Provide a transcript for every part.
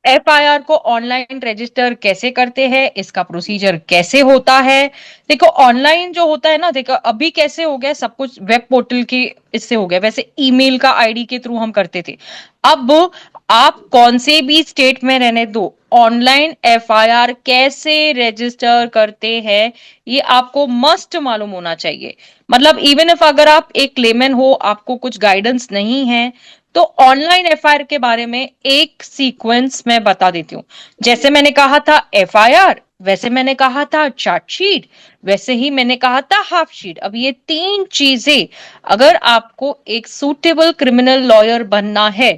FIR को online register कैसे करते हैं, इसका प्रोसीजर कैसे होता है। देखो ऑनलाइन जो होता है ना, देखो अभी कैसे हो गया सब कुछ वेब पोर्टल के इससे हो गया, वैसे ईमेल का आईडी के थ्रू हम करते थे। अब आप कौन से भी स्टेट में रहने दो, ऑनलाइन एफआईआर कैसे रजिस्टर करते हैं ये आपको मस्ट मालूम होना चाहिए। मतलब इवन इफ अगर आप एक लेमैन हो, आपको कुछ गाइडेंस नहीं है, तो ऑनलाइन एफआईआर के बारे में एक सीक्वेंस मैं बता देती हूँ। जैसे मैंने कहा था एफआईआर, वैसे मैंने कहा था चार्जशीट, वैसे ही मैंने कहा था हाफ शीट। अब ये तीन चीजें, अगर आपको एक सूटेबल क्रिमिनल लॉयर बनना है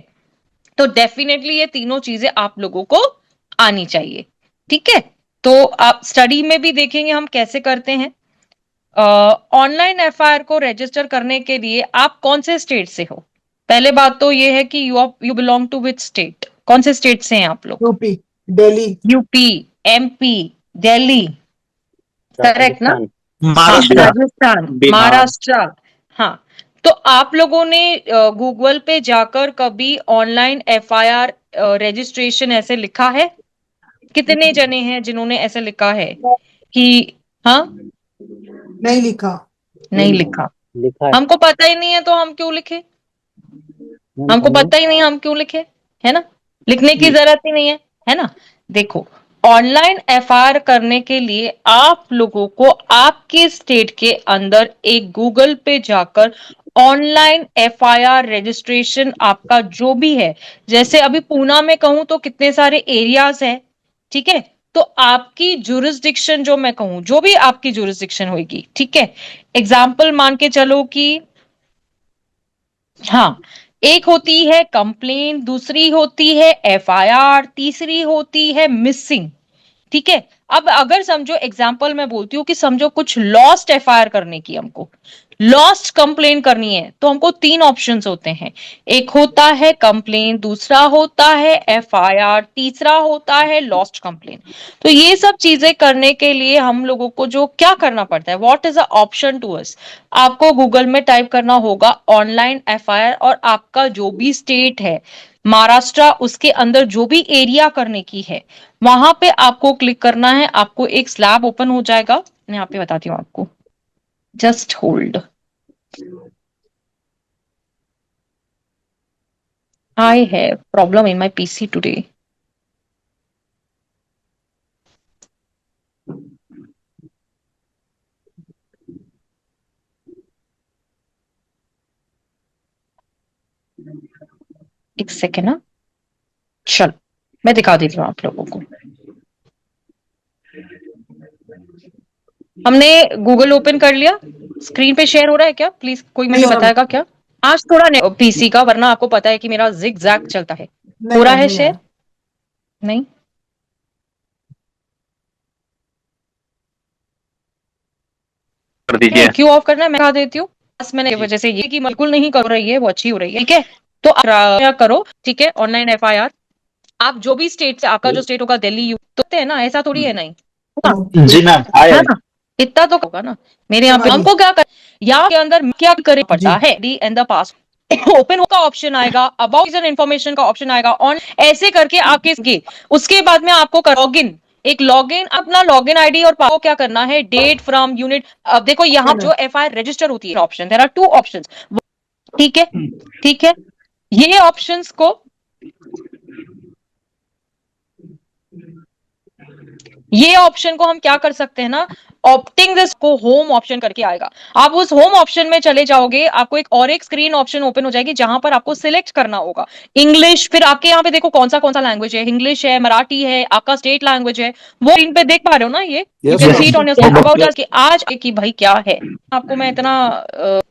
तो डेफिनेटली ये तीनों चीजें आप लोगों को आनी चाहिए। ठीक है, तो आप स्टडी में भी देखेंगे हम कैसे करते हैं। ऑनलाइन एफआईआर को रजिस्टर करने के लिए आप कौन से स्टेट से हो? पहले बात तो ये है कि you belong to which state, कौन से स्टेट से हैं आप लोग? UP, Delhi, UP, MP, Delhi, correct ना? राजस्थान, हाँ, महाराष्ट्र, राजस्थान, बिहार। महाराष्ट्र। हाँ, तो आप लोगों ने गूगल पे जाकर कभी ऑनलाइन एफआईआर रजिस्ट्रेशन ऐसे लिखा है? कितने जने हैं जिन्होंने ऐसे लिखा है कि हाँ? नहीं लिखा। नहीं लिखा। लिखा है। हमको पता ही नहीं है तो हम क्यों लिखे? हमको पता ही नहीं हम क्यों लिखे, है ना? लिखने की जरूरत ही नहीं है ना? देखो, ऑनलाइन एफआईआर करने के लिए आप लोगों को आपके स्टेट के अंदर एक गूगल पे जाकर ऑनलाइन एफआईआर रजिस्ट्रेशन आपका जो भी है, जैसे अभी पूना में कहूं तो कितने सारे एरियाज है, ठीक है? तो आपकी जुरिस्डिक्शन जो मैं कहूं, जो भी आपकी जुरिस्डिक्शन होगी, ठीक है, एग्जाम्पल मान के चलो कि हाँ, एक होती है कंप्लेन, दूसरी होती है एफआईआर, तीसरी होती है मिसिंग। ठीक है, अब अगर समझो एग्जाम्पल मैं बोलती हूँ कि समझो कुछ लॉस्ट एफआईआर करने की, हमको लॉस्ट कंप्लेन करनी है, तो हमको तीन ऑप्शंस होते हैं। एक होता है कंप्लेन, दूसरा होता है एफआईआर, तीसरा होता है लॉस्ट कंप्लेन। तो ये सब चीजें करने के लिए हम लोगों को जो क्या करना पड़ता है, what is a option to us, आपको गूगल में टाइप करना होगा ऑनलाइन एफआईआर, और आपका जो भी स्टेट है, महाराष्ट्र, उसके अंदर जो भी एरिया करने की है, वहां पे आपको क्लिक करना है। आपको एक स्लैब ओपन हो जाएगा, मैं यहाँ पे बताती हूँ आपको, just hold. I have problem in my PC today. एक सेकेंड ना, चलो मैं दिखा देती हूँ आप लोगों को। हमने गूगल ओपन कर लिया, स्क्रीन पे शेयर हो रहा है क्या? प्लीज कोई मुझे नहीं हो रहा। बताएगा क्या? आज थोड़ा पीसी का, वरना आपको पता है कि मेरा जिग जैग चलता है। हो नहीं रहा अब है नहीं शेयर? आया। नहीं, कर दीजिए। क्यों ऑफ करना है मैं बता देती हूँ। बस मैंने वजह से ये कि बिल्कुल नहीं कर रही है वो, अच्छी हो रही है, ठीक है? तो आप करो, ठीक है, ऑनलाइन एफआईआर। आप जो भी स्टेट से, आपका जो स्टेट होगा दिल्ली, यू तो है ना, ऐसा थोड़ी है, नहीं होगा, जी मैम, है आया। ना? इतना तो होगा ना। मेरे यहाँ पे हमको क्या कर, यहाँ के अंदर क्या करे पड़ता है, D and the pass open का ऑप्शन आएगा, अबाउट इन्फॉर्मेशन का ऑप्शन आएगा, ऑन ऐसे करके आपके उसके बाद में आपको लॉगिन, एक लॉगिन, अपना लॉगिन आईडी और पासवर्ड क्या करना है, डेट फ्रॉम यूनिट। अब देखो यहाँ जो एफआईआर रजिस्टर होती है option, there are two options, ठीक है? ठीक है, ये ऑप्शंस को, ये ऑप्शन को हम क्या कर सकते हैं ना, ऑप्टिंग दिस को होम ऑप्शन करके आएगा। आप उस होम ऑप्शन में चले जाओगे, आपको एक और एक स्क्रीन ऑप्शन ओपन हो जाएगी जहां पर आपको सिलेक्ट करना होगा इंग्लिश। फिर आपके यहाँ पे देखो कौन सा लैंग्वेज है, इंग्लिश है, मराठी है, आपका स्टेट लैंग्वेज है, वो स्क्रीन पे देख पा रहे हो ना, ये you can see it on your screen. About us, आज की भाई क्या है, आपको मैं इतना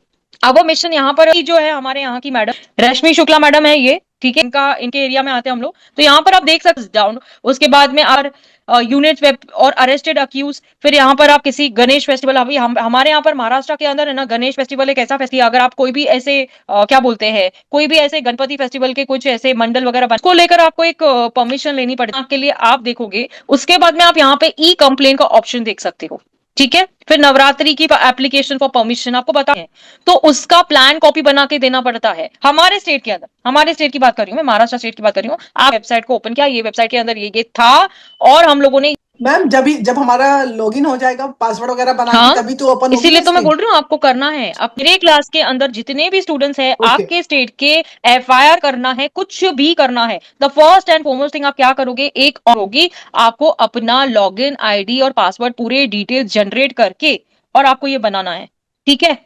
अब मिशन यहाँ पर जो है, हमारे यहाँ की मैडम रश्मि शुक्ला मैडम है ये, ठीक है, इनका, इनके एरिया में आते हैं हम लोग, तो यहाँ पर आप देख सकते डाउन, उसके बाद में आर यूनिट्स वेब और अरेस्टेड अक्यूज। फिर यहाँ पर आप किसी गणेश फेस्टिवल, अभी हमारे यहाँ पर महाराष्ट्र के अंदर है ना, गणेश फेस्टिवल एक ऐसा फेस्टिवल, अगर आप कोई भी ऐसे क्या बोलते हैं, कोई भी ऐसे गणपति फेस्टिवल के कुछ ऐसे मंडल वगैरह को लेकर आपको एक परमिशन लेनी पड़ती है, के लिए आप देखोगे। उसके बाद में आप यहाँ पे ई कंप्लेन का ऑप्शन देख सकते हो, ठीक है। फिर नवरात्रि की एप्लीकेशन फॉर परमिशन आपको पता है, तो उसका प्लान कॉपी बना के देना पड़ता है हमारे स्टेट के अंदर। हमारे स्टेट की बात कर रही हूँ मैं, महाराष्ट्र स्टेट की बात कर रही हूँ। आप वेबसाइट को ओपन किया, ये वेबसाइट के अंदर ये था, और हम लोगों ने मैम जब हमारा लॉगिन हो जाएगा पासवर्ड वगैरह बना के हाँ, तभी तो ओपन होगी इसीलिए ना तो मैं स्क्रीन। बोल रही हूँ आपको करना है। अब मेरे क्लास के अंदर जितने भी स्टूडेंट्स हैं, ओके आपके स्टेट के एफआईआर करना है, कुछ भी करना है, the first and foremost thing आप क्या करोगे, एक और होगी, आपको अपना लॉगिन आईडी और पासवर्ड पूरे डिटेल्स जनरेट करके और आपको ये बनाना है। ठीक है,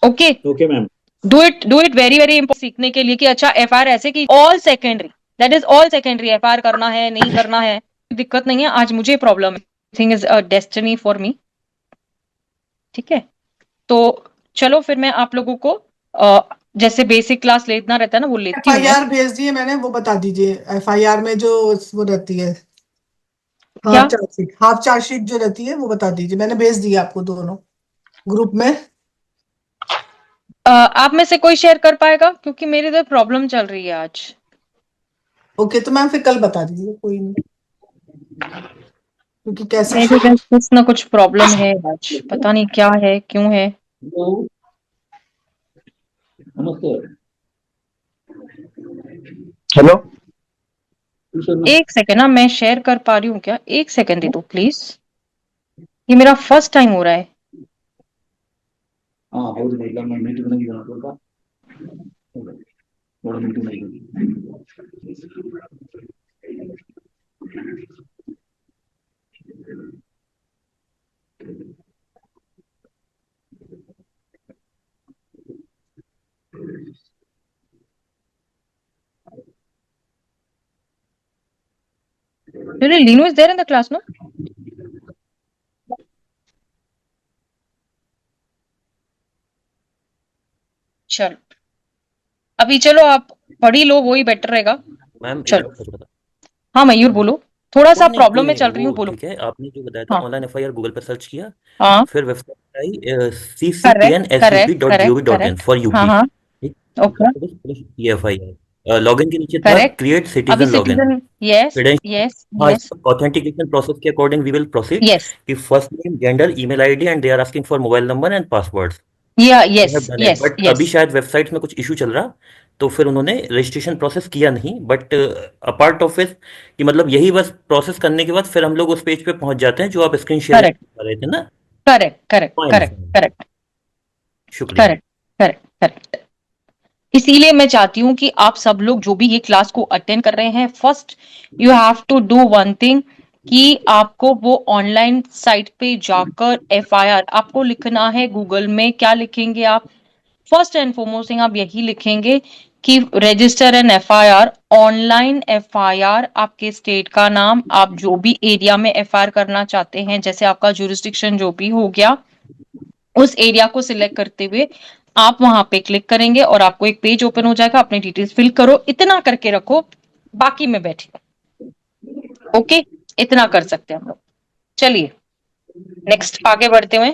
okay okay ma'am. Do it very very important सीखने के लिए कि अच्छा एफआईआर ऐसे कि all secondary, that is all secondary FIR करना है नहीं करना है, दिक्कत नहीं है। आज मुझे प्रॉब्लम है, thing is a destiny for me. ठीक है, तो चलो फिर मैं आप लोगों को जैसे बेसिक क्लास लेना रहता है ना, वो लेती हूँ मैं। एफआईआर भेज दिए मैंने, वो बता दीजिए एफआईआर में जो वो रहती है क्या हाफ चार्जशीट जो रहती है वो बता दीजिए, मैंने भेज दिया आपको दोनों ग्रुप में। आप में से कोई शेयर कर पाएगा, क्योंकि मेरी इधर प्रॉब्लम चल रही है आज। ओके तो मैम फिर कल बता दीजिए, कोई नहीं, क्योंकि कैसे मेरे इधर कुछ ना कुछ प्रॉब्लम है आज, पता नहीं क्या है क्यों है। नमस्ते। हेलो। एक सेकेंड ना, मैं शेयर कर पा रही हूँ क्या, एक सेकेंड दे दो प्लीज, ये मेरा फर्स्ट टाइम हो रहा है। हाँ ಹೌದು ಇಲ್ಲ ನಾನು ಮೀಟಿಂಗ್ ನಲ್ಲಿ ಇರೋದು ಬಡ ಮೀಟಿಂಗ್ ನಲ್ಲಿ Really, Lino is there in the class, no? चलो अभी चलो आप पढ़ ही लो, वही बेटर रहेगा। मैम एक चलो छोटा सा। हाँ मयूर बोलो, थोड़ा सा कोई नहीं प्रॉब्लम कोई में नहीं, चल रही वो हूँ, बोलो। ठीक है। आपने जो बताया था हाँ ऑनलाइन एफआईआर गूगल पर सर्च किया, हाँ, फिर वेबसाइट आई correct correct correct ccpnsup.gov.in correct, for हाँ यूपी। हाँ, ठीक, ओके ये एफआईआर लॉगिन के नीचे था करेक्ट। क्रिएट अभी citizen login citizen, yes credential. Yes हाँ, यस ऑथेंटिकेशन प्रोसेस के according we will proceed yes, कि first name gender email ID and they are asking for mobile number and password. या We yes have done it, yes but yes, अभी शायद website में कुछ issue चल रहा, तो फिर उन्होंने रजिस्ट्रेशन प्रोसेस किया नहीं। बट अपार्ट ऑफ इट कि मतलब यही बस प्रोसेस करने के बाद फिर हम लोग उस पेज पे पहुंच जाते हैं जो आप स्क्रीन शेयरिंग करेक्ट कर रहे थे ना। Correct correct fine correct fine, correct शुक्रिया। Correct correct correct. इसीलिए मैं चाहती हूँ कि आप सब लोग जो भी ये क्लास को अटेंड कर रहे हैं, first you have to do one thing, कि आपको वो ऑनलाइन साइट पे जाकर एफआईआर आपको लिखना है। गूगल में क्या लिखेंगे आप, फर्स्ट एंड फॉरमोस्ट थिंग आप यही लिखेंगे कि register an FIR, online FIR, आपके स्टेट का नाम, आप जो भी एरिया में एफआईआर करना चाहते हैं, जैसे आपका जुरिस्डिक्शन जो भी हो गया, उस एरिया को सिलेक्ट करते हुए आप वहां पे क्लिक करेंगे और आपको एक पेज ओपन हो जाएगा। अपनी डिटेल्स फिल करो, इतना करके रखो, बाकी में बैठे। ओके, इतना कर सकते हैं हम लोग। चलिए नेक्स्ट आगे बढ़ते हुए,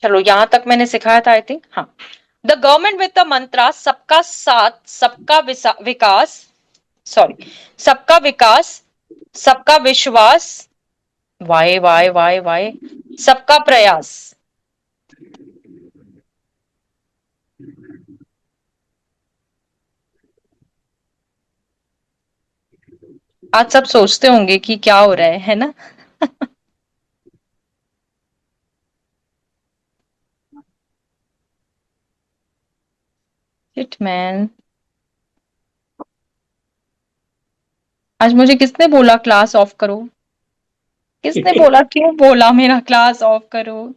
चलो यहां तक मैंने सिखाया था आई थिंक। हाँ, द गवर्नमेंट विद द मंत्रा सबका साथ सबका विकास, सॉरी, सबका विकास, सबका विश्वास, वाय वाय वाय वाय, सबका प्रयास। आज सब सोचते होंगे कि क्या हो रहा है ना? शिट मैन, आज मुझे किसने बोला क्लास ऑफ करो? किसने बोला, क्यों बोला मेरा क्लास ऑफ करो?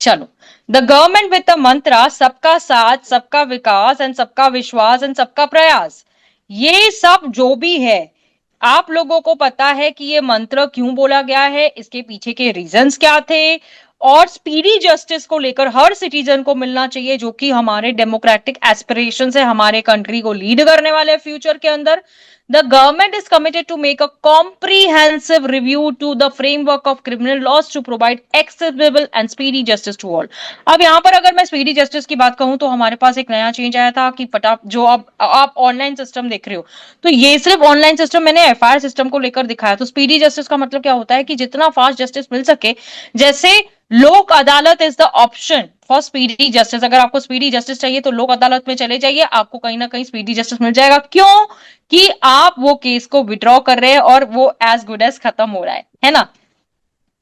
चलो, द गवर्नमेंट विद द मंत्रा सबका साथ सबका विकास एंड सबका विश्वास एंड सबका प्रयास, ये सब जो भी है, आप लोगों को पता है कि ये मंत्र क्यों बोला गया है, इसके पीछे के रीजंस क्या थे, और स्पीडी जस्टिस को लेकर हर सिटीजन को मिलना चाहिए, जो कि हमारे डेमोक्रेटिक एस्पिरेशन है, हमारे कंट्री को लीड करने वाले फ्यूचर के अंदर। The government is committed to make a comprehensive review to the framework of criminal laws to provide accessible and speedy justice to all. अब यहाँ पर अगर मैं स्पीडी जस्टिस की बात कहूं तो हमारे पास एक नया चेंज आया था कि फटा जो अब आप ऑनलाइन सिस्टम देख रहे हो, तो ये सिर्फ ऑनलाइन सिस्टम मैंने एफआईआर सिस्टम को लेकर दिखाया। तो स्पीडी जस्टिस का मतलब क्या होता है कि जितना फास्ट जस्टिस मिल सके, जैसे लोक अदालत is the option for speedy justice. अगर आपको स्पीडी जस्टिस चाहिए तो लोक अदालत में चले जाइए, आपको कहीं ना कहीं स्पीडी जस्टिस मिल जाएगा। क्यों? कि आप वो केस को विड्रॉ कर रहे हैं और वो एज गुड एज खत्म हो रहा है ना।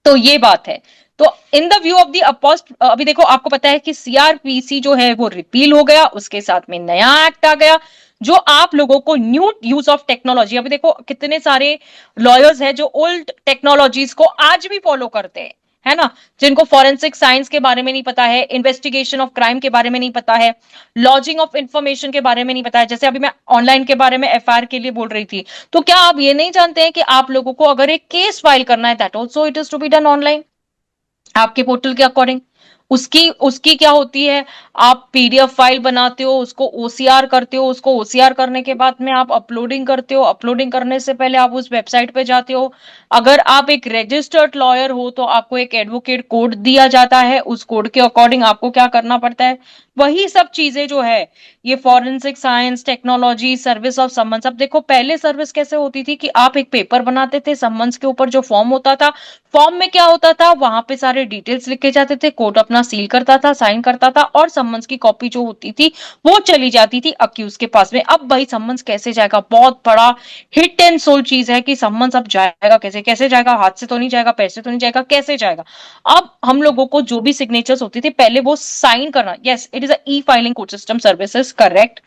तो ये बात है। तो in the view of the अपोस्ट, अभी देखो आपको पता है कि सीआरपीसी जो है वो रिपील हो गया, उसके साथ में नया एक्ट आ गया जो आप लोगों को न्यू यूज ऑफ टेक्नोलॉजी, अभी देखो कितने सारे लॉयर्स हैं जो ओल्ड टेक्नोलॉजीज को आज भी फॉलो करते हैं, है ना, जिनको फॉरेंसिक साइंस के बारे में नहीं पता है, इन्वेस्टिगेशन ऑफ क्राइम के बारे में नहीं पता है, लॉजिंग ऑफ इंफॉर्मेशन के बारे में नहीं पता है। जैसे अभी मैं ऑनलाइन के बारे में एफआईआर के लिए बोल रही थी, तो क्या आप ये नहीं जानते हैं कि आप लोगों को अगर एक केस फाइल करना है, that also it is to be done online आपके पोर्टल के अकॉर्डिंग। उसकी उसकी क्या होती है, आप पीडीएफ फाइल बनाते हो, उसको ओसीआर करते हो, उसको ओसीआर करने के बाद में आप अपलोडिंग करते हो, अपलोडिंग करने से पहले आप उस वेबसाइट पे जाते हो। अगर आप एक रजिस्टर्ड लॉयर हो तो आपको एक एडवोकेट कोड दिया जाता है, उस कोड के अकॉर्डिंग आपको क्या करना पड़ता है, वही सब चीजें जो है ये forensic science technology service of summons. अब देखो पहले सर्विस कैसे होती थी कि आप एक पेपर बनाते थे, समन्स के ऊपर जो फॉर्म होता था, फॉर्म में क्या होता था, वहां पे सारे डिटेल्स लिखे जाते थे, कोर्ट अपना सील करता था, साइन करता था और समन्स की कॉपी जो होती थी वो चली जाती थी अक्यूज के पास में। अब भाई समन्स कैसे जाएगा, बहुत बड़ा हिट एंड सोल चीज है कि समन्स अब जाएगा कैसे, कैसे जाएगा, हाथ से तो नहीं जाएगा, पैर से तो नहीं जाएगा, कैसे जाएगा। अब हम लोगों को जो भी सिग्नेचर्स होती थी पहले वो साइन करना, yes it is a E filing court system services, correct,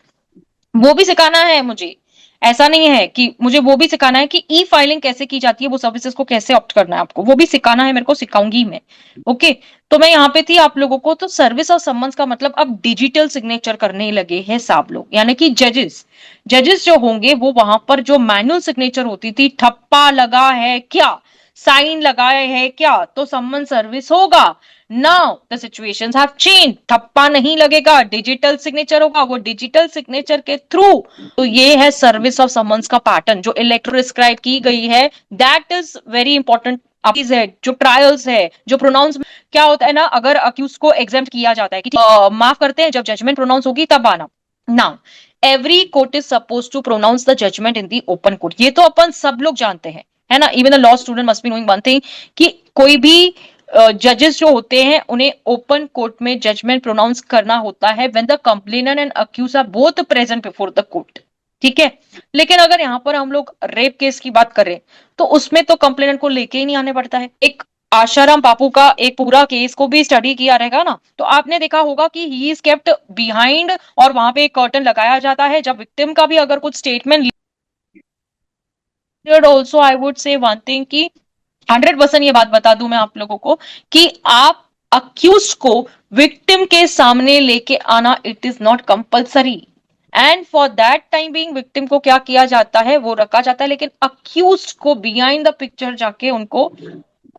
वो भी सिखाना है मुझे। ऐसा नहीं है कि मुझे वो भी सिखाना है कि ई फाइलिंग कैसे की जाती है, वो सर्विसेज को कैसे ऑप्ट करना है, आपको वो भी सिखाना है, मेरे को सिखाऊंगी मैं। ओके, तो मैं यहाँ पे थी आप लोगों को, तो सर्विस और समन्स का मतलब अब डिजिटल सिग्नेचर करने लगे हैं सब लोग, यानी कि जजेस जो होंगे वो वहां पर जो मैनुअल सिग्नेचर होती थी, ठप्पा लगा है क्या, साइन लगाए है क्या, तो समन सर्विस होगा। Now the situations have change, ठप्पा नहीं लगेगा, डिजिटल सिग्नेचर होगा, वो डिजिटल सिग्नेचर के थ्रू। तो ये है सर्विस ऑफ समन्स का पैटर्न जो इलेक्ट्रोस्क्राइब की गई है, दैट इज वेरी इंपॉर्टेंट। है जो ट्रायल्स है, जो प्रोनाउंस, क्या होता है ना, अगर अक्यूज को एग्जाम्प्ट किया जाता है कि माफ करते हैं, जब जजमेंट प्रोनाउंस होगी तब आना। Now every court is suppose to pronounce the judgment in the open court, ये तो अपन सब लोग जानते हैं, है ना। Even the law student must be knowing one thing कि कोई भी जजेस जो होते हैं उन्हें ओपन कोर्ट में जजमेंट प्रोनाउंस करना होता है when the complainant and accuse are both present before the court, ठीक है। लेकिन अगर यहाँ पर हम लोग रेप केस की बात करें तो उसमें तो कंप्लेनेंट को लेके ही नहीं आने पड़ता है। एक आशाराम बापू का एक पूरा केस को भी स्टडी किया रहेगा ना, तो आपने देखा होगा कि ही इज केप्ट बिहाइंड और वहां पे एक कर्टन लगाया जाता है जब विक्टिम का भी अगर कुछ statement. Also I would say one thing कि 100% ये बात बता दूं मैं आप लोगों को कि आप अक्यूज को विक्टिम के सामने लेके आना it is not compulsory, and for that time being victim को क्या किया जाता है, वो रखा जाता है, लेकिन अक्यूज को बिहाइंड द पिक्चर जाके उनको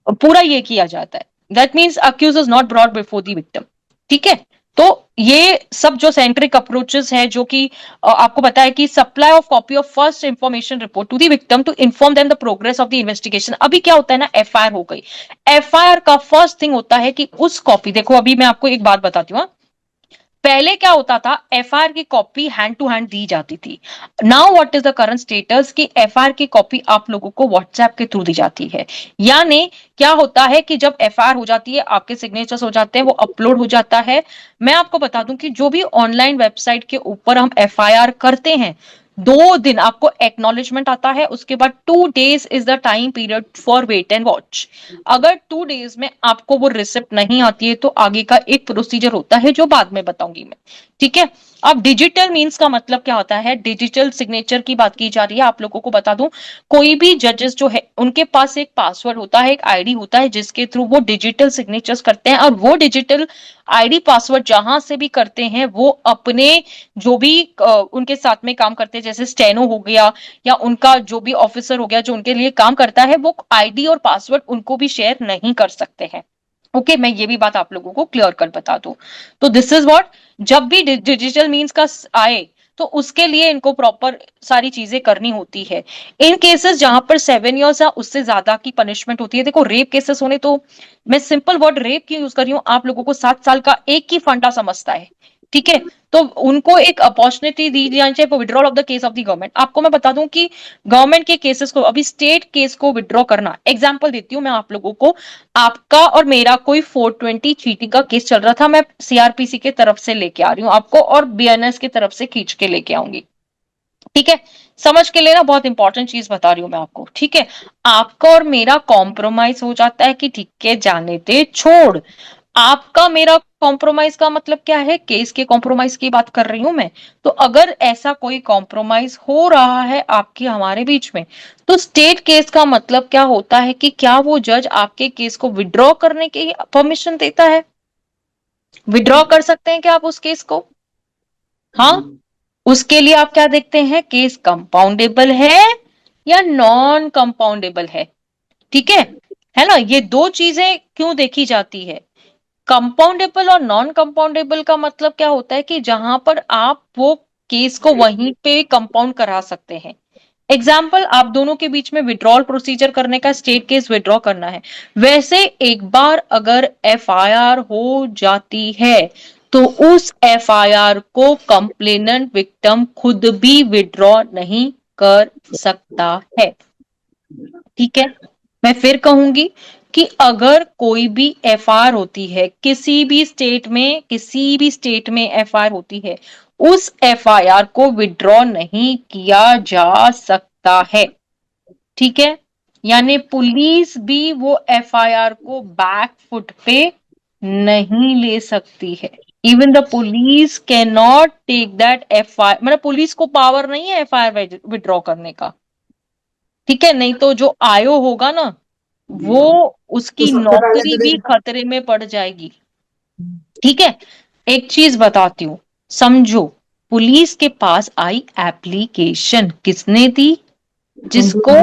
पूरा ये किया जाता है। That means accuse is not brought before the victim, ठीक है। तो ये सब जो सेंट्रिक अप्रोचेस है जो कि आपको पता है कि supply of copy of first information report to the victim to inform them the progress of the investigation. अभी क्या होता है ना, एफआईआर हो गई, एफआईआर का फर्स्ट थिंग होता है कि उस कॉपी, देखो अभी मैं आपको एक बात बताती हूँ, पहले क्या होता था, एफआईआर की कॉपी हैंड टू हैंड दी जाती थी। Now what is the current status कि एफआईआर की कॉपी आप लोगों को व्हाट्सएप के थ्रू दी जाती है। यानी क्या होता है कि जब एफआईआर हो जाती है, आपके सिग्नेचर्स हो जाते हैं, वो अपलोड हो जाता है। मैं आपको बता दूं कि जो भी ऑनलाइन वेबसाइट के ऊपर हम एफआईआर करते हैं, 2 दिन आपको एक्नॉलेजमेंट आता है, उसके बाद 2 days is the time period for wait and watch. अगर 2 days में आपको वो रिसिप्ट नहीं आती है तो आगे का एक प्रोसीजर होता है जो बाद में बताऊंगी मैं, ठीक है। अब डिजिटल मीन्स का मतलब क्या होता है, डिजिटल सिग्नेचर की बात की जा रही है। आप लोगों को बता दूं, कोई भी जजेस जो है उनके पास एक पासवर्ड होता है, एक आईडी होता है, जिसके थ्रू वो डिजिटल सिग्नेचर्स करते हैं। और वो डिजिटल आईडी पासवर्ड जहां से भी करते हैं, वो अपने जो भी उनके साथ में काम करते हैं, जैसे स्टेनो हो गया या उनका जो भी ऑफिसर हो गया जो उनके लिए काम करता है, वो आईडी और पासवर्ड उनको भी शेयर नहीं कर सकते हैं। ओके, मैं ये भी बात आप लोगों को क्लियर कर बता दूं। तो दिस इज व्हाट, जब भी डिजिटल मीन्स का आए तो उसके लिए इनको प्रॉपर सारी चीजें करनी होती है। इन केसेस जहां पर 7 इयर्स या उससे ज्यादा की पनिशमेंट होती है, देखो रेप केसेस होने तो मैं सिंपल वर्ड रेप क्यों यूज कर रही हूँ, आप लोगों को 7 साल का एक ही फंडा समझता है, ठीक है, तो उनको एक अपॉर्चुनिटी दी जानी चाहिए for withdrawal of the case of the government. आपको मैं बता दूं कि गवर्नमेंट के केसेस को, अभी स्टेट केस को विड्रॉ करना, एग्जांपल देती हूँ मैं आप लोगों को, आपका और मेरा कोई 420 चीटिंग का केस चल रहा था, मैं सीआरपीसी के तरफ से लेके आ रही हूँ आपको और बीएनएस की तरफ से खींच के लेके आऊंगी, ठीक है, समझ के लेना, बहुत इंपॉर्टेंट चीज बता रही हूं मैं आपको, ठीक है। आपका और मेरा कॉम्प्रोमाइज हो जाता है कि ठीक है जाने दे छोड़, आपका मेरा कॉम्प्रोमाइज का मतलब क्या है, केस के कॉम्प्रोमाइज की बात कर रही हूं मैं। तो अगर ऐसा कोई कॉम्प्रोमाइज हो रहा है आपके हमारे बीच में, तो स्टेट केस का मतलब क्या होता है कि क्या वो जज आपके केस को विड्रॉ करने की परमिशन देता है, विड्रॉ कर सकते हैं क्या आप उस केस को, हाँ, उसके लिए आप क्या देखते हैं, केस कंपाउंडेबल है या नॉन कंपाउंडेबल है, ठीक है ना, ये दो चीजें क्यों देखी जाती है। कंपाउंडेबल और नॉन कंपाउंडेबल का मतलब क्या होता है कि जहां पर आप वो केस को वहीं पे कंपाउंड करा सकते हैं। एग्जाम्पल, आप दोनों के बीच में विड्रॉल प्रोसीजर करने का, स्टेट केस विड्रॉ करना है, वैसे एक बार अगर एफआईआर हो जाती है तो उस एफआईआर को कंप्लेनेंट विक्टिम खुद भी विड्रॉ नहीं कर सकता है, ठीक है। मैं फिर कहूंगी कि अगर कोई भी एफआईआर होती है किसी भी स्टेट में, किसी भी स्टेट में एफआईआर होती है, उस एफआईआर को विड्रॉ नहीं किया जा सकता है, ठीक है, यानी पुलिस भी वो एफआईआर को बैक फुट पे नहीं ले सकती है। Even the police can not take that FIR, मतलब पुलिस को पावर नहीं है एफआईआर विड्रॉ करने का, ठीक है, नहीं तो जो आयो होगा ना वो तो उसकी सबसे पहले नौकरी तो भी देखो। खतरे में पड़ जाएगी, ठीक है। एक चीज बताती हूँ, समझो, पुलिस के पास आई एप्लीकेशन, किसने दी, जिसको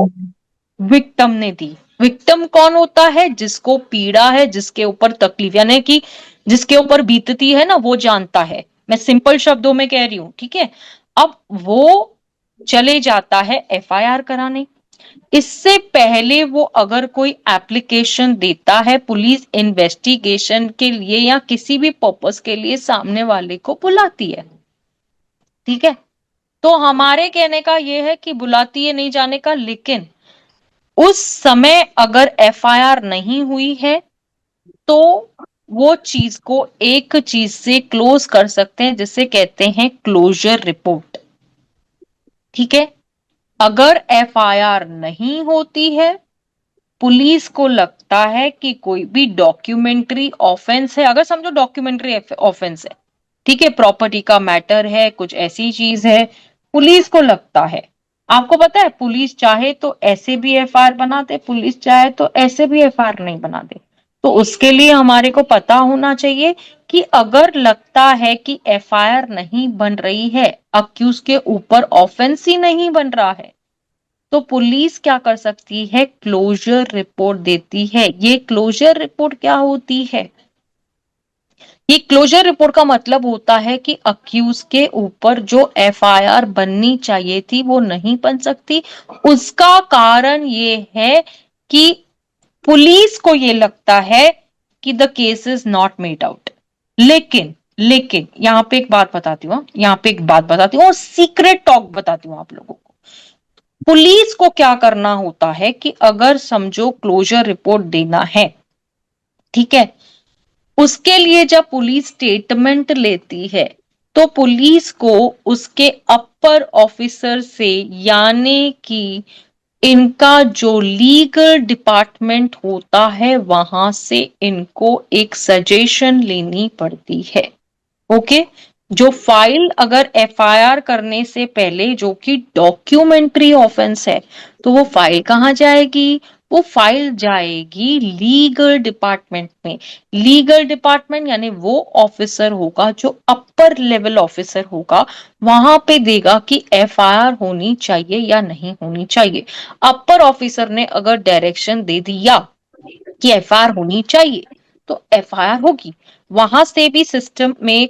विक्टिम ने दी। विक्टिम कौन होता है, जिसको पीड़ा है, जिसके ऊपर तकलीफ, यानी कि जिसके ऊपर बीतती है ना वो जानता है, मैं सिंपल शब्दों में कह रही हूं, ठीक है। अब वो चले जाता है एफआईआर कराने, इससे पहले वो अगर कोई एप्लीकेशन देता है, पुलिस इन्वेस्टिगेशन के लिए या किसी भी पर्पस के लिए सामने वाले को बुलाती है, ठीक है। तो हमारे कहने का ये है कि बुलाती है नहीं जाने का, लेकिन उस समय अगर एफआईआर नहीं हुई है तो वो चीज को एक चीज से क्लोज कर सकते हैं जिसे कहते हैं क्लोजर रिपोर्ट, ठीक है। अगर एफआईआर नहीं होती है, पुलिस को लगता है कि कोई भी डॉक्यूमेंट्री ऑफेंस है, अगर समझो डॉक्यूमेंट्री ऑफेंस है, ठीक है, प्रॉपर्टी का मैटर है, कुछ ऐसी चीज है, पुलिस को लगता है, आपको पता है पुलिस चाहे तो ऐसे भी एफआईआर बना दे, पुलिस चाहे तो ऐसे भी एफआईआर नहीं बना दे। तो उसके लिए हमारे को पता होना चाहिए कि अगर लगता है कि एफआईआर नहीं बन रही है, अक्यूज के ऊपर ऑफेंस ही नहीं बन रहा है, तो पुलिस क्या कर सकती है, क्लोजर रिपोर्ट देती है। ये क्लोजर रिपोर्ट क्या होती है, ये क्लोजर रिपोर्ट का मतलब होता है कि अक्यूज के ऊपर जो एफआईआर बननी चाहिए थी वो नहीं बन सकती। उसका कारण ये है कि पुलिस को ये लगता है कि the case is not made out. लेकिन यहां पे एक बात बताती हूँ, यहां पे एक बात बताती हूँ और सीक्रेट टॉक बताती हूँ आप लोगों को। पुलिस को क्या करना होता है कि अगर समझो क्लोजर रिपोर्ट देना है, ठीक है, उसके लिए जब पुलिस स्टेटमेंट लेती है तो पुलिस को उसके अपर ऑफिसर से, यानी कि इनका जो लीगल डिपार्टमेंट होता है वहां से इनको एक सजेशन लेनी पड़ती है, ओके। जो फाइल अगर एफआईआर करने से पहले जो कि डॉक्यूमेंट्री ऑफेंस है, तो वो फाइल कहां जाएगी, वो फाइल जाएगी लीगल डिपार्टमेंट में। लीगल डिपार्टमेंट यानी वो ऑफिसर होगा जो अपर लेवल ऑफिसर होगा, वहां पे देगा कि एफआईआर होनी चाहिए या नहीं होनी चाहिए। अपर ऑफिसर ने अगर डायरेक्शन दे दिया कि एफआईआर होनी चाहिए तो एफआईआर होगी। वहां से भी सिस्टम में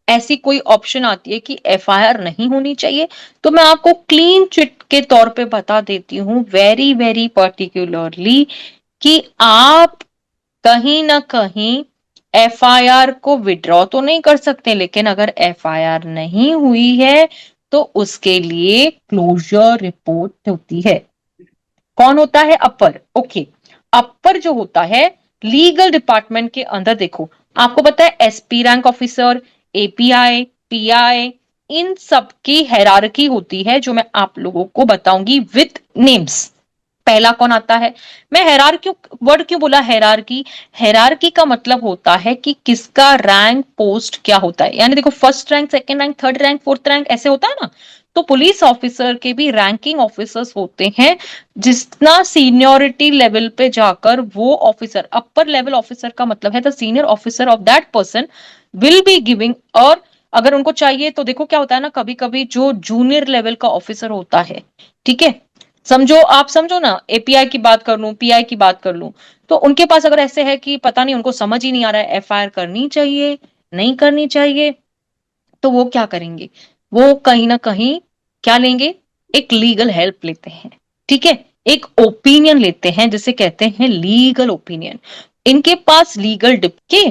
ऐसी कोई ऑप्शन आती है कि एफआईआर नहीं होनी चाहिए, तो मैं आपको क्लीन चिट के तौर पे बता देती हूँ वेरी वेरी पर्टिकुलरली कि आप कहीं ना कहीं एफआईआर को विड्रॉ तो नहीं कर सकते, लेकिन अगर एफआईआर नहीं हुई है तो उसके लिए क्लोजर रिपोर्ट होती है। कौन होता है? अपर। ओके, अपर जो होता है लीगल डिपार्टमेंट के अंदर, देखो आपको पता है SP rank officer, API, PI, इन सब की हायरार्की होती है जो मैं आप लोगों को बताऊंगी विद नेम्स। पहला कौन आता है? मैं हेरारकी वर्ड क्यों बोला हेरारकी? हेरारकी का मतलब होता है कि किसका रैंक पोस्ट क्या होता है, यानी देखो first rank, second rank, third rank, fourth rank ऐसे होता है ना। तो पुलिस ऑफिसर के भी रैंकिंग ऑफिसर्स होते हैं, जितना सीनियोरिटी लेवल पे जाकर वो ऑफिसर, अपर लेवल ऑफिसर का मतलब है the senior officer of that person will be giving, और अगर उनको चाहिए तो देखो क्या होता है ना, कभी कभी जो जूनियर लेवल का ऑफिसर होता है, ठीक है, समझो आप समझो ना, एपीआई की बात कर लूं, पीआई की बात कर लूं, तो उनके पास अगर ऐसे है कि पता नहीं उनको समझ ही नहीं आ रहा है एफआईआर करनी चाहिए नहीं करनी चाहिए, तो वो क्या करेंगे? वो कहीं ना कहीं क्या लेंगे? एक लीगल हेल्प लेते हैं, ठीक है, एक ओपिनियन लेते हैं जिसे कहते हैं लीगल ओपिनियन। इनके पास लीगल डिप के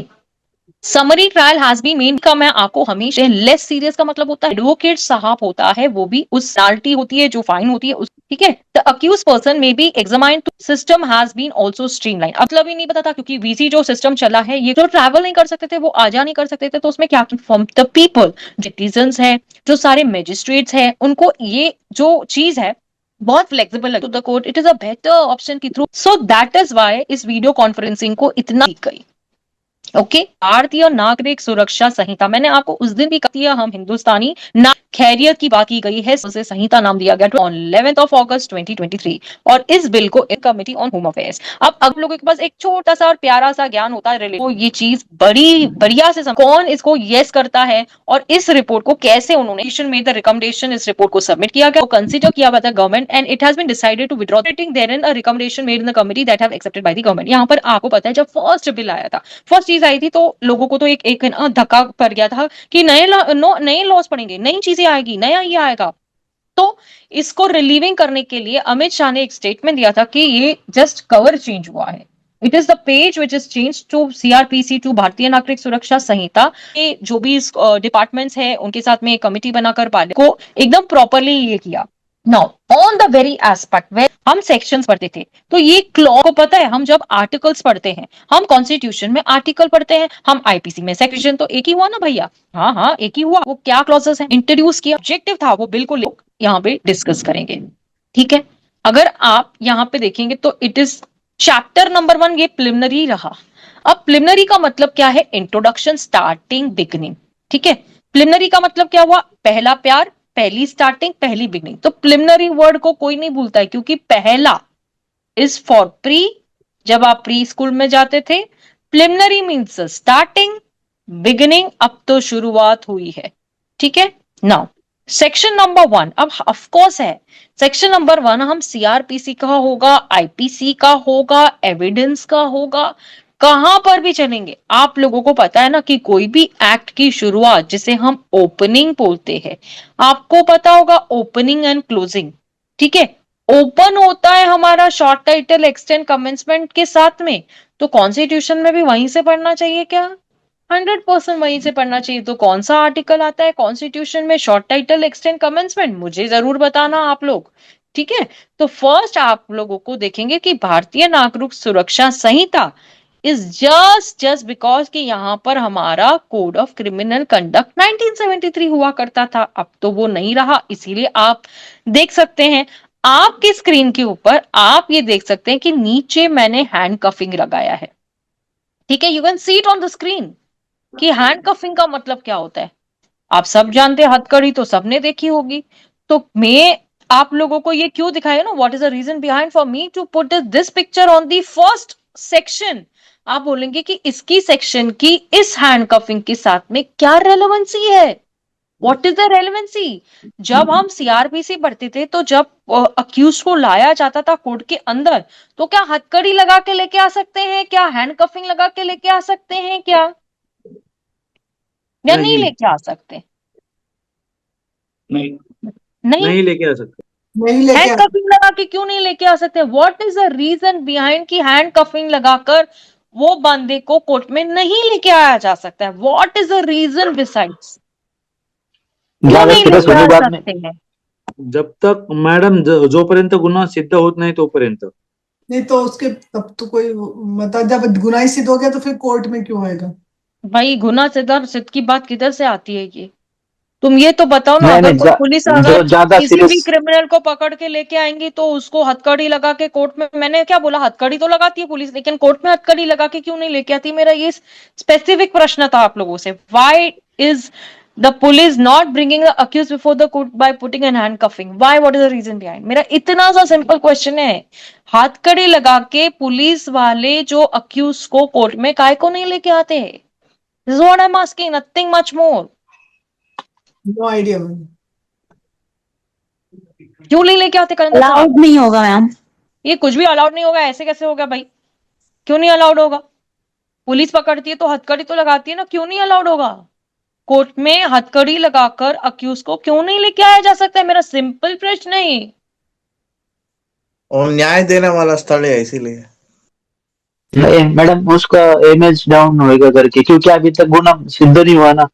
समरी ट्रायल हैज बीन मेन का मैं आपको हमेशा लेस सीरियस का मतलब होता है एडवोकेट साहब होता है, वो भी उस पेनल्टी होती है जो फाइन होती है उस, ठीक है। The accuse person may be examined to system has been also streamline, मतलब ही नहीं पता था क्योंकि वीसी जो सिस्टम चला है, ये जो ट्रैवल नहीं कर सकते थे वो आ जा नहीं कर सकते थे, तो उसमें क्या फ्रॉम द पीपल, सिटीजन्स है, जो सारे मजिस्ट्रेट्स हैं, उनको ये जो चीज है बहुत फ्लेक्सिबल लगे to the court, it is a better option की through, so that is why इस वीडियो कॉन्फ्रेंसिंग को इतना गई। ओके, भारतीय नागरिक सुरक्षा संहिता, मैंने आपको उस दिन भी कहा हम हिंदुस्तानी खैरियत की बात की गई है, उसे संहिता नाम दिया गया ऑन 11 अगस्त 2023, और इस बिल को एक कमेटी ऑन होम अफेयर्स। अब आप लोगों के पास एक छोटा सा और प्यारा सा ज्ञान होता है रिलेटेड, तो ये चीज बड़ी बढ़िया से कौन इसको यस करता है, और इस रिपोर्ट को कैसे उन्होंने मेड द रिकमेंडेशन, इस रिपोर्ट को सबमिट किया गया, कंसीडर किया गया था government, and it has been decided to withdraw there in a recommendation made in the committee that have accepted by the government. यहाँ पर आपको पता है जब फर्स्ट बिल आया था, फर्स्ट चीज आई थी, तो लोगों को तो एक धक्का पड़ गया था कि नए लॉस पड़ेंगे, नई चीजें आएगी, नया ये आएगा। तो इसको रिलीविंग करने के लिए अमित शाह ने एक स्टेटमेंट दिया था कि ये जस्ट कवर चेंज हुआ है, it is the page which is change to CrPC to Bharatiya Nagarik सुरक्षा संहिता। ये जो भी डिपार्टमेंट्स है उनके साथ में कमिटी बनाकर पार्लियामेंट को एकदम प्रॉपरली ये किया। Now on the very aspect way हम सेक्शंस पढ़ते थे, तो ये क्लॉज को पता है, हम जब आर्टिकल्स पढ़ते हैं, हम कॉन्स्टिट्यूशन में आर्टिकल पढ़ते हैं, हम आईपीसी में सेक्शन, तो एक ही हुआ ना भैया, हाँ हाँ एक ही हुआ। वो क्या क्लॉजेस हैं इंट्रोड्यूस किया, ऑब्जेक्टिव था वो, बिल्कुल यहाँ पे डिस्कस करेंगे, ठीक है। अगर आप यहाँ पे देखेंगे तो इट इज चैप्टर नंबर 1, ये प्रिलिमिनरी रहा। अब प्रिलिमिनरी का मतलब क्या है? इंट्रोडक्शन, स्टार्टिंग, बिगिनिंग, ठीक है। प्रिलिमिनरी का मतलब क्या हुआ? पहला प्यार, पहली स्टार्टिंग, पहली बिगनिंग। तो प्रिलिमिनरी वर्ड को कोई नहीं भूलता है, क्योंकि पहला इज फॉर प्री, जब आप प्री स्कूल में जाते थे, प्रिलिमिनरी मीन्स स्टार्टिंग, बिगिनिंग अब तो शुरुआत हुई है, ठीक है। नाउ सेक्शन नंबर 1, अब ऑफ कोर्स है सेक्शन नंबर 1 हम सीआरपीसी का होगा, आईपीसी का होगा, एविडेंस का होगा, कहां पर भी चलेंगे। आप लोगों को पता है ना कि कोई भी एक्ट की शुरुआत जिसे हम ओपनिंग बोलते हैं, आपको पता होगा ओपनिंग एंड क्लोजिंग, ठीक है। ओपन होता है हमारा शॉर्ट टाइटल, एक्सटेंड, कमेंसमेंट के साथ में, तो कॉन्स्टिट्यूशन में भी वहीं से पढ़ना चाहिए क्या? 100% वहीं से पढ़ना चाहिए। तो कौन सा आर्टिकल आता है कॉन्स्टिट्यूशन में शॉर्ट टाइटल, एक्सटेंड, कमेंसमेंट? मुझे जरूर बताना आप लोग, ठीक है। तो फर्स्ट आप लोगों को देखेंगे कि भारतीय नागरिक सुरक्षा संहिता इज जस्ट बिकॉज कि यहां पर हमारा कोड ऑफ क्रिमिनल कंडक्ट 1973 हुआ करता था, अब तो वो नहीं रहा, इसीलिए आप देख सकते हैं आपकी स्क्रीन के ऊपर, आप ये देख सकते हैं कि नीचे मैंने हैंड कफिंग लगाया है, ठीक है। You can see it on the screen कि हैंड कफिंग का मतलब क्या होता है। आप सब जानते हैं, हथकड़ी तो सबने देखी होगी। तो मैं आप लोगों को ये क्यों दिखाया ना, what is the reason behind for me to put this picture on the first section. आप बोलेंगे कि इसकी सेक्शन की इस हैंड कफिंग के साथ में क्या रेलेवेंसी है? What is the relevancy? जब हम सीआरपीसी पढ़ते थे, तो जब अक्यूज को लाया जाता था कोर्ट के अंदर, तो क्या हथकड़ी लगा के लेके आ सकते हैं? क्या हैंड कफिंग लगा के लेके आ सकते हैं? क्या या नहीं लेके आ सकते? नहीं नहीं नहीं लेके आ सकते। नहीं लेके हैंड कफिंग लगा के क्यों नहीं लेके आ सकते? What is the reason behind कि हैंड कफिंग लगाकर वो बंदे को कोर्ट में नहीं लेके आया जा सकता है? What is the reason besides? क्यों ज्यादा नहीं सीरियस लेके आ होने के बाद में सकते हैं? जब तक मॅडम जोपर्यंत गुन्हा सिद्ध होत नाही तोपर्यंत नहीं तो उसके तब तो कोई मतलब जब गुनाह सिद्ध हो गया तो फिर कोर्ट में क्यों आएगा? भाई गुना सिद्ध की बात किधर से आती है ये? तुम ये तो बताओ ना, नहीं अगर नहीं कोई पुलिस अगर जो ज्यादा किसी भी सीरियस क्रिमिनल को पकड़ के लेके आएंगी तो उसको हथकड़ी लगा के कोर्ट में, मैंने क्या बोला, हथकड़ी तो लगाती है पुलिस, लेकिन कोर्ट में हथकड़ी लगा के क्यों नहीं लेके आती? मेरा ये स्पेसिफिक प्रश्न था आप लोगों से। Why is the police not bringing the accuse before the court by putting an handcuffing? Why? What is the reason behind? मेरा इतना सा सिंपल क्वेश्चन है। हथकड़ी लगा के पुलिस वाले जो अक्यूज को कोर्ट में काय को नहीं लेके आते? This is what I am asking, nothing much more. No idea ma'am. क्यों नहीं लेके आते करेंगे साहब? अलाउड नहीं होगा मैम। ये कुछ भी अलाउड नहीं होगा, ऐसे कैसे होगा भाई? क्यों नहीं अलाउड होगा? पुलिस पकड़ती है तो हथकड़ी तो लगाती है ना, क्यों नहीं अलाउड होगा? कोर्ट में हथकड़ी लगाकर अक्यूज को क्यों नहीं लेके आया जा सकता है? मेरा सिंपल प्रश्न है। और न्याय देने वाला स्थल है इसीलिए। नहीं मैडम, उसका इमेज डाउन होएगा करके, क्योंकि अभी तक गुना सिद्ध नहीं हुआ ना।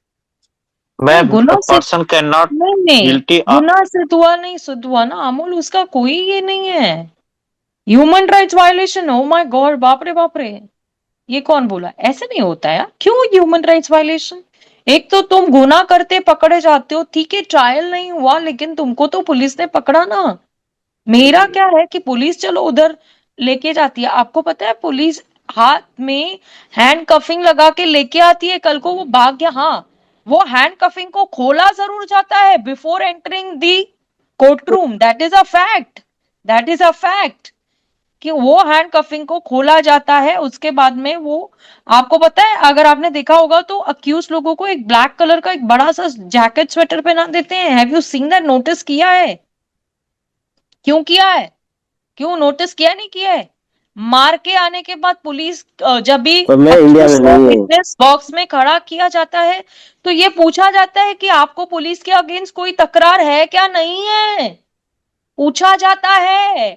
नहीं, गुना से पर्सन कैन नॉट नहीं guilty गुना सिद्ध हुआ ना अमोल, उसका कोई ये नहीं है। Human rights violation, oh my God, बाप रे बाप रे, ये कौन बोला? ऐसे नहीं होता यार। क्यों ह्यूमन राइट्स वायलेशन? एक तो तुम गुनाह करते पकड़े जाते हो, ठीक है, ट्रायल नहीं हुआ, लेकिन तुमको तो पुलिस ने पकड़ा ना। मेरा क्या है कि पुलिस चलो उधर लेके जाती है, आपको पता है पुलिस हाथ में हैंड कफिंग लगा के लेके आती है, कल को वो भाग गया, हाँ, वो हैंड कफिंग को खोला जरूर जाता है before entering the court room. That is a fact, that is a fact कि वो हैंड कफिंग को खोला जाता है। उसके बाद में वो, आपको पता है, अगर आपने देखा होगा तो अक्यूज लोगों को एक ब्लैक कलर का एक बड़ा सा जैकेट स्वेटर पहना देते हैं। Have you seen that? Notice किया है? क्यों किया है? क्यों नोटिस किया, नहीं किया है? मार के आने के बाद पुलिस जब भी पर मैं इंडिया में नहीं हूँ। विटनेस बॉक्स में खड़ा किया जाता है तो ये पूछा जाता है कि आपको पुलिस के अगेंस्ट कोई तकरार है क्या? नहीं है, पूछा जाता है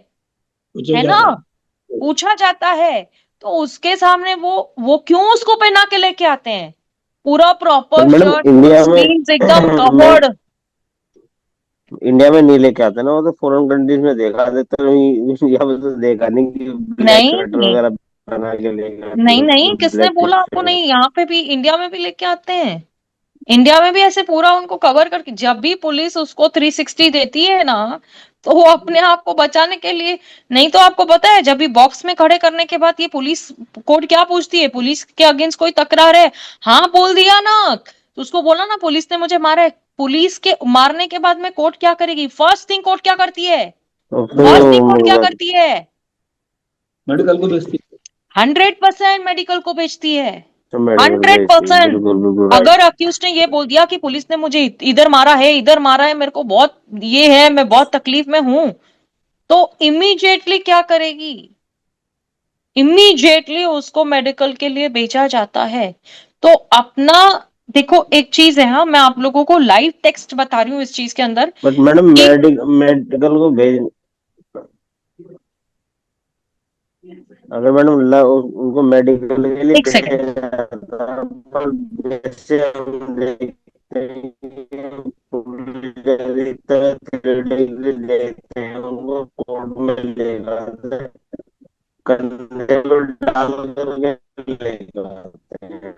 ना, पूछा जाता है। तो उसके सामने वो क्यों उसको पहना के लेके आते हैं? पूरा प्रॉपर मैडम शर्ट, इंडिया में स्लीव्स एकदम कवर्ड। इंडिया में नहीं लेके आते ना, वो तो फॉरेन कंट्रीज में देखा देते हैं। यहाँ पे तो देखा नहीं कि ब्लैक स्वेटर नहीं वगैरह बना के लेके आते नहीं हैं, नहीं, किसने ब्लैक टी बोला आपको? शर्ट। नहीं, यहाँ पे भी, इंडिया में भी लेके आते हैं। इंडिया में भी ऐसे पूरा उनको कवर करके, जब भी पुलिस उसको 360 देती है ना, तो वो अपने आप को बचाने के लिए। नहीं तो आपको पता है, जब भी बॉक्स में खड़े करने के बाद ये पुलिस कोर्ट क्या पूछती है? पुलिस के अगेंस्ट कोई तकरार है? हाँ बोल दिया ना, तो उसको बोला ना पुलिस ने मुझे मारा है। पुलिस के मारने के बाद में कोर्ट क्या करेगी? फर्स्ट थिंग कोर्ट क्या करती है? और फर्स्ट थिंग कोर्ट क्या फिर करती है? मेडिकल को भेजती है। 100% मेडिकल को भेजती है, मेडिकल 100%। बिल्कुल बिल्कुल राइट। अगर अक्यूज ने ये बोल दिया कि पुलिस ने मुझे इधर मारा है, इधर मारा है, मेरे को बहुत ये है, मैं बहुत तकलीफ में हूं, तो इमीडिएटली क्या करेगी? इमीडिएटली उसको मेडिकल के लिए भेजा जाता है। तो अपना देखो, एक चीज है, हाँ, मैं आप लोगों को लाइव टेक्स्ट बता रही हूँ इस चीज के अंदर। बट मैडम मेडिकल को भेज, अगर मैडम उनको मेडिकल के लिए एक सेकेंड, भेजा जाता, पर जैसे हम देखते हैं कि पुलिस अधिकतर theoretically देखते हैं, उनको कोर्ट में लेकर आते हैं, कंधे पर डाल करके लेकर आते हैं।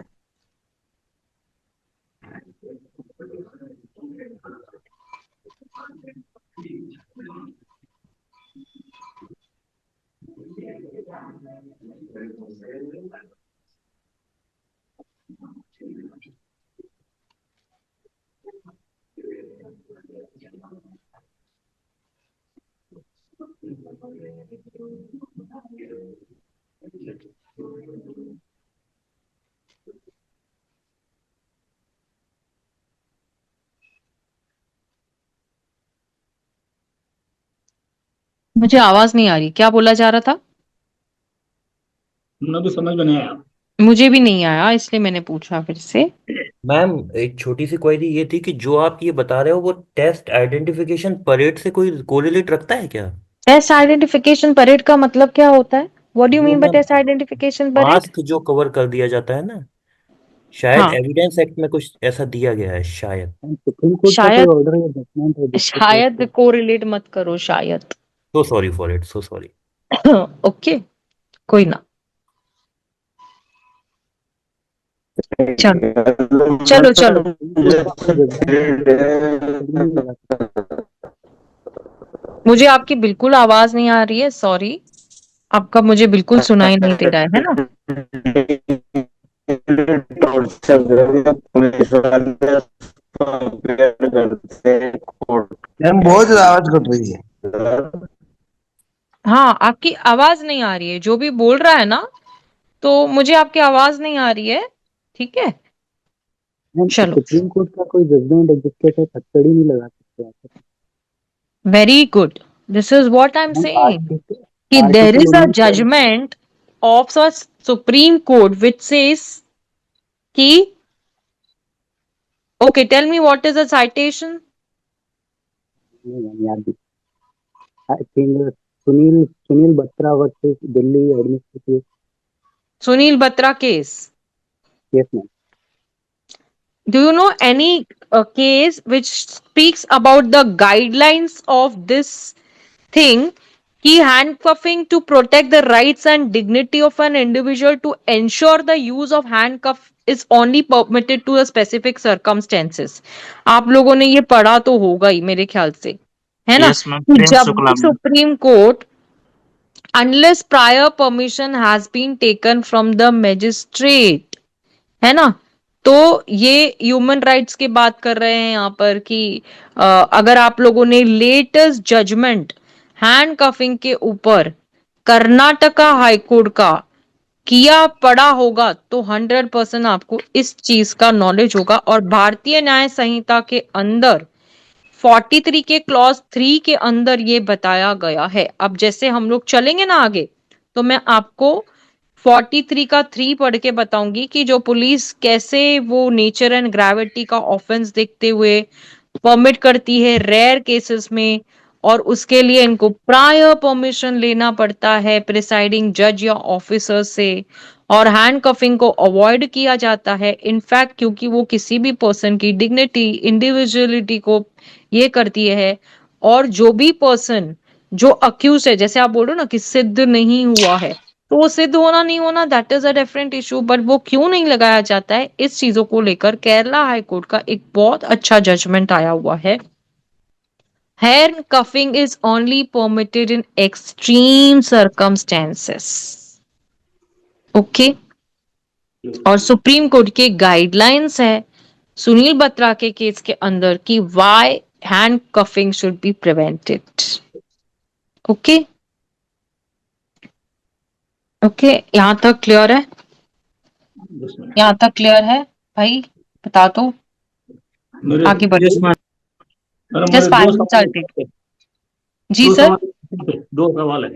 मुझे आवाज नहीं आ रही, क्या बोला जा रहा था? मैं भी समझ में नहीं आया। मुझे भी नहीं आया, इसलिए मैंने पूछा फिर से। मैम एक छोटी सी क्वेरी ये थी कि जो आप ये बता रहे हो वो टेस्ट आइडेंटिफिकेशन परेड से कोई कोरिलेट रखता है क्या? टेस्ट आइडेंटिफिकेशन परेड का मतलब क्या होता है? व्हाट डू यू वो mean by ma'am test identification parade? Mask जो कवर कर दिया जाता है ना, शायद हाँ, एविडेंस एक्ट में कुछ ऐसा दिया गया है शायद। सुप्रीम कोर्ट का कोई शायद, ऑर्डर या जजमेंट है जिसके तहत शायद कोरिलेट मत करो, शायद। So sorry for it, so sorry. Okay, कोई ना। चलो चलो चलो। उसका कोई जजमेंट नहीं लगा सकते। मुझे आपकी बिल्कुल आवाज नहीं आ रही है, सॉरी। आपका मुझे बिल्कुल सुनाई नहीं दे रहा है ना? टॉर्चर पुलिस वाले कंपेयर करते हैं कोर्ट। मैम बहुत ज्यादा आवाज कट रही है। हाँ, आपकी आवाज नहीं आ रही है, जो भी बोल रहा है ना, तो मुझे आपकी आवाज नहीं आ रही है। ठीक है, मैम चलो। सुप्रीम कोर्ट का कोई जजमेंट है जिसके तहत हथकड़ी नहीं लगा सकते आप? Very good, this is what I am ma'am saying article कि देयर आर्टिकल इज अ 19 का judgment of a supreme court which says कि okay, tell me what is the citation? Ma'am याद I think Sunil Batra versus Delhi administrative Sunil Batra case. Case में। Do you know any case which speaks about the guidelines of this thing? Key handcuffing to protect the rights and dignity of an individual to ensure the use of handcuff is only permitted to a specific circumstances. आप लोगों ने ये पढ़ा तो होगा ही मेरे ख्याल से, है ना? यस मैम, कि प्रिंस जब शुक्ला भी ma'am. Supreme court unless prior permission has been taken from the magistrate, है ना, तो ये ह्यूमन राइट्स की बात कर रहे हैं यहाँ पर कि अगर आप लोगों ने लेटेस्ट जजमेंट हैंड कफिंग के ऊपर कर्नाटका हाईकोर्ट का किया पड़ा होगा तो 100% आपको इस चीज का नॉलेज होगा। और भारतीय न्याय संहिता के अंदर 43 के क्लॉज 3 के अंदर ये बताया गया है। अब जैसे हम लोग चलेंगे ना आगे, तो मैं आपको 43 का 3 पढ़ के बताऊंगी कि जो पुलिस कैसे वो नेचर एंड ग्रेविटी का ऑफेंस देखते हुए परमिट करती है रेयर केसेस में, और उसके लिए इनको प्रायर परमिशन लेना पड़ता है प्रिसाइडिंग जज या ऑफिसर से, और हैंड कफिंग को अवॉइड किया जाता है इनफैक्ट क्योंकि वो किसी भी पर्सन की डिग्निटी इंडिविजुअलिटी को ये करती है। और जो भी पर्सन जो अक्यूज है, जैसे आप बोल रहे हो ना कि सिद्ध नहीं हुआ है, तो वो सिद्ध होना नहीं होना that is a different issue, but वो क्यों नहीं लगाया जाता है, इस चीजों को लेकर केरला हाई कोर्ट का एक बहुत अच्छा जजमेंट आया हुआ है। Hand coughing is only permitted in extreme circumstances. Okay, और सुप्रीम कोर्ट के गाइडलाइंस है सुनील बत्रा के केस के अंदर कि why hand coughing should be prevented. Okay okay, यहां तक क्लियर है? यहाँ तक क्लियर है भाई? बता दो, मेरे आगे बढ़ो। मैडम जस्ट मेरे 5 मिनट्स आल्ट टेक। जी दो सर। सवाल दो सवाल है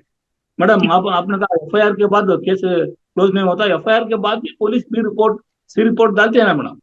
मैडम। आपने कहा एफआईआर के बाद केस क्लोज नहीं होता, एफआईआर के बाद भी पुलिस सी रिपोर्ट डालते हैं ना मैडम?